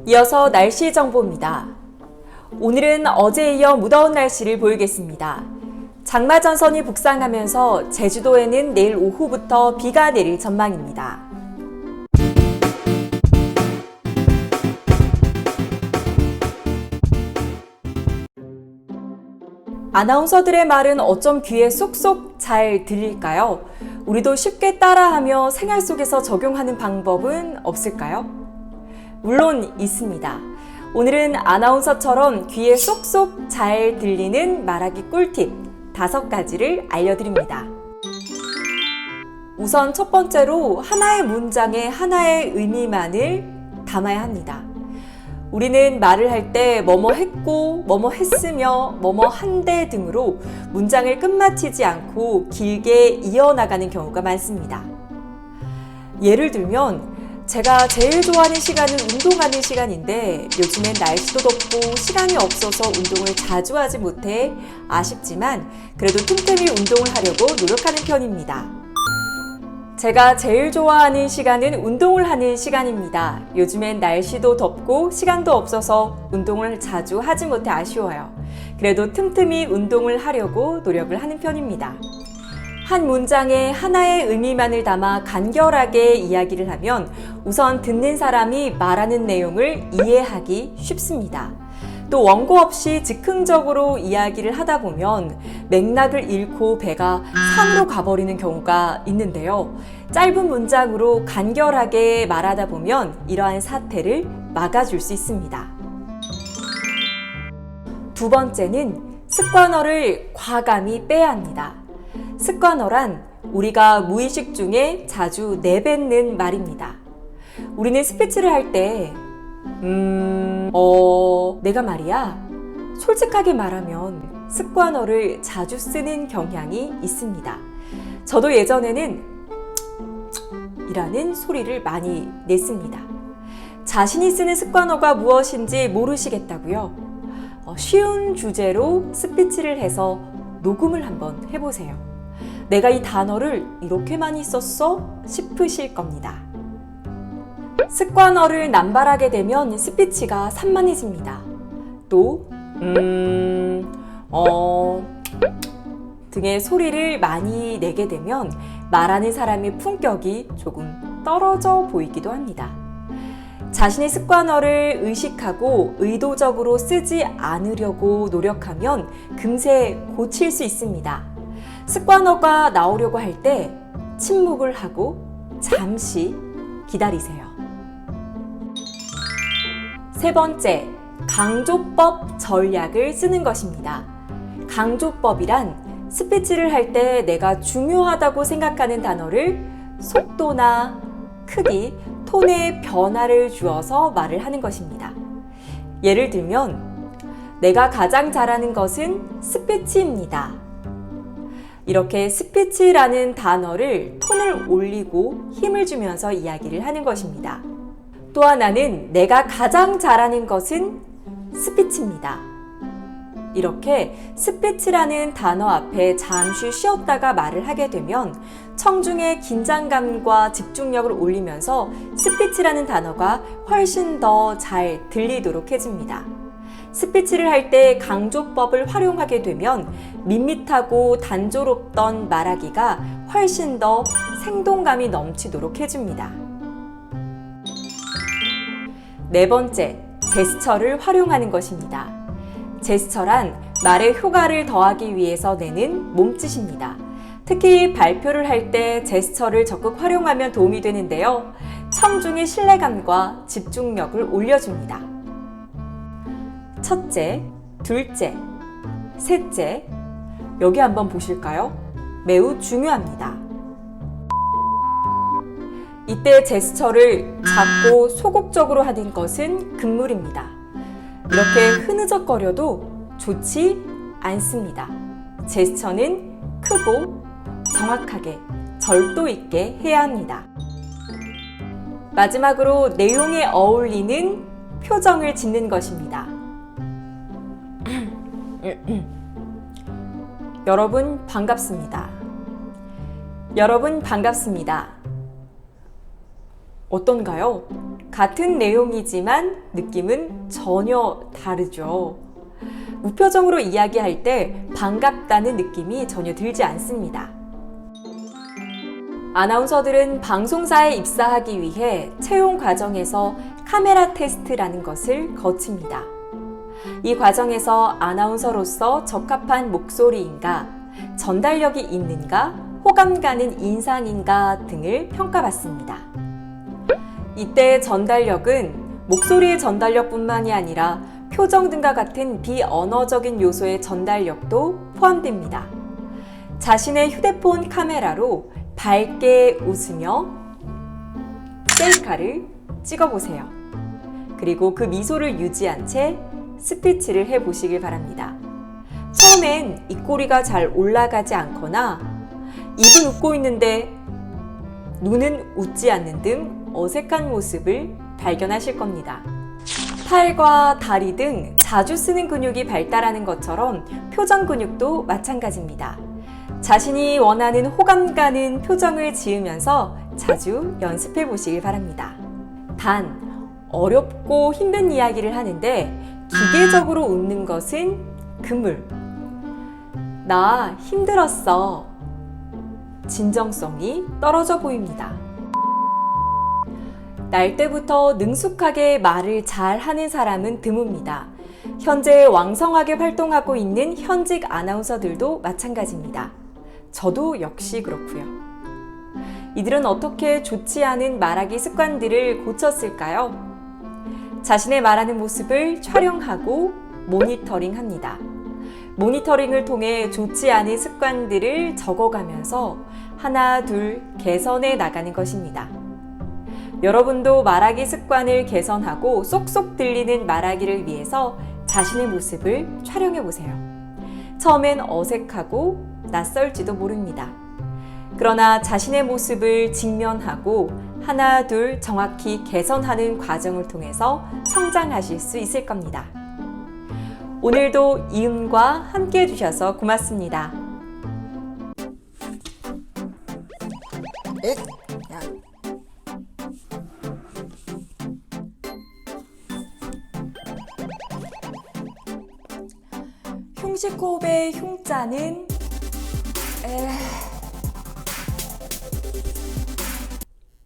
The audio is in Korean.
이어서 날씨 정보입니다. 오늘은 어제에 이어 무더운 날씨를 보이겠습니다. 장마전선이 북상하면서 제주도에는 내일 오후부터 비가 내릴 전망입니다. 아나운서들의 말은 어쩜 귀에 쏙쏙 잘 들릴까요? 우리도 쉽게 따라하며 생활 속에서 적용하는 방법은 없을까요? 물론 있습니다. 오늘은 아나운서처럼 귀에 쏙쏙 잘 들리는 말하기 꿀팁 5가지를 알려드립니다. 우선 첫 번째로 하나의 문장에 하나의 의미만을 담아야 합니다. 우리는 말을 할 때 뭐뭐 했고, 뭐뭐 했으며, 뭐뭐 한데 등으로 문장을 끝마치지 않고 길게 이어나가는 경우가 많습니다. 예를 들면 제가 제일 좋아하는 시간은 운동하는 시간인데 요즘엔 날씨도 덥고 시간이 없어서 운동을 자주 하지 못해 아쉽지만 그래도 틈틈이 운동을 하려고 노력하는 편입니다. 제가 제일 좋아하는 시간은 운동을 하는 시간입니다. 요즘엔 날씨도 덥고 시간도 없어서 운동을 자주 하지 못해 아쉬워요. 그래도 틈틈이 운동을 하려고 노력을 하는 편입니다. 한 문장에 하나의 의미만을 담아 간결하게 이야기를 하면 우선 듣는 사람이 말하는 내용을 이해하기 쉽습니다. 또 원고 없이 즉흥적으로 이야기를 하다 보면 맥락을 잃고 배가 산으로 가버리는 경우가 있는데요. 짧은 문장으로 간결하게 말하다 보면 이러한 사태를 막아줄 수 있습니다. 두 번째는 습관어를 과감히 빼야 합니다. 습관어란 우리가 무의식 중에 자주 내뱉는 말입니다. 우리는 스피치를 할 때 내가 말이야 솔직하게 말하면 습관어를 자주 쓰는 경향이 있습니다. 저도 예전에는 이라는 소리를 많이 냈습니다. 자신이 쓰는 습관어가 무엇인지 모르시겠다고요? 쉬운 주제로 스피치를 해서 녹음을 한번 해보세요. 내가 이 단어를 이렇게 많이 썼어? 싶으실 겁니다. 습관어를 남발하게 되면 스피치가 산만해집니다. 또 등의 소리를 많이 내게 되면 말하는 사람의 품격이 조금 떨어져 보이기도 합니다. 자신의 습관어를 의식하고 의도적으로 쓰지 않으려고 노력하면 금세 고칠 수 있습니다. 습관어가 나오려고 할 때 침묵을 하고 잠시 기다리세요. 세 번째, 강조법 전략을 쓰는 것입니다. 강조법이란 스피치를 할 때 내가 중요하다고 생각하는 단어를 속도나 크기, 톤의 변화를 주어서 말을 하는 것입니다. 예를 들면 내가 가장 잘하는 것은 스피치입니다. 이렇게 스피치라는 단어를 톤을 올리고 힘을 주면서 이야기를 하는 것입니다. 또 하나는 내가 가장 잘하는 것은 스피치입니다. 이렇게 스피치라는 단어 앞에 잠시 쉬었다가 말을 하게 되면 청중의 긴장감과 집중력을 올리면서 스피치라는 단어가 훨씬 더 잘 들리도록 해줍니다. 스피치를 할 때 강조법을 활용하게 되면 밋밋하고 단조롭던 말하기가 훨씬 더 생동감이 넘치도록 해줍니다. 네 번째, 제스처를 활용하는 것입니다. 제스처란 말의 효과를 더하기 위해서 내는 몸짓입니다. 특히 발표를 할 때 제스처를 적극 활용하면 도움이 되는데요. 청중의 신뢰감과 집중력을 올려줍니다. 첫째, 둘째, 셋째, 여기 한번 보실까요? 매우 중요합니다. 이때 제스처를 작고 소극적으로 하는 것은 금물입니다. 이렇게 흐느적거려도 좋지 않습니다. 제스처는 크고 정확하게 절도 있게 해야 합니다. 마지막으로 내용에 어울리는 표정을 짓는 것입니다. 여러분 반갑습니다. 여러분 반갑습니다. 어떤가요? 같은 내용이지만 느낌은 전혀 다르죠. 무표정으로 이야기할 때 반갑다는 느낌이 전혀 들지 않습니다. 아나운서들은 방송사에 입사하기 위해 채용 과정에서 카메라 테스트라는 것을 거칩니다. 이 과정에서 아나운서로서 적합한 목소리인가, 전달력이 있는가, 호감 가는 인상인가 등을 평가받습니다. 이때 전달력은 목소리의 전달력뿐만이 아니라 표정 등과 같은 비언어적인 요소의 전달력도 포함됩니다. 자신의 휴대폰 카메라로 밝게 웃으며 셀카를 찍어보세요. 그리고 그 미소를 유지한 채 스피치를 해보시길 바랍니다. 처음엔 입꼬리가 잘 올라가지 않거나 입은 웃고 있는데 눈은 웃지 않는 등 어색한 모습을 발견하실 겁니다. 팔과 다리 등 자주 쓰는 근육이 발달하는 것처럼 표정 근육도 마찬가지입니다. 자신이 원하는 호감 가는 표정을 지으면서 자주 연습해 보시길 바랍니다. 단, 어렵고 힘든 이야기를 하는데 기계적으로 웃는 것은 금물. 나 힘들었어. 진정성이 떨어져 보입니다. 날 때부터 능숙하게 말을 잘 하는 사람은 드뭅니다. 현재 왕성하게 활동하고 있는 현직 아나운서들도 마찬가지입니다. 저도 역시 그렇고요. 이들은 어떻게 좋지 않은 말하기 습관들을 고쳤을까요? 자신의 말하는 모습을 촬영하고 모니터링합니다. 모니터링을 통해 좋지 않은 습관들을 적어가면서 하나, 둘 개선해 나가는 것입니다. 여러분도 말하기 습관을 개선하고 쏙쏙 들리는 말하기를 위해서 자신의 모습을 촬영해 보세요. 처음엔 어색하고 낯설지도 모릅니다. 그러나 자신의 모습을 직면하고 하나, 둘 정확히 개선하는 과정을 통해서 성장하실 수 있을 겁니다. 오늘도 이음과 함께 해주셔서 고맙습니다. 흉식호흡의 흉자는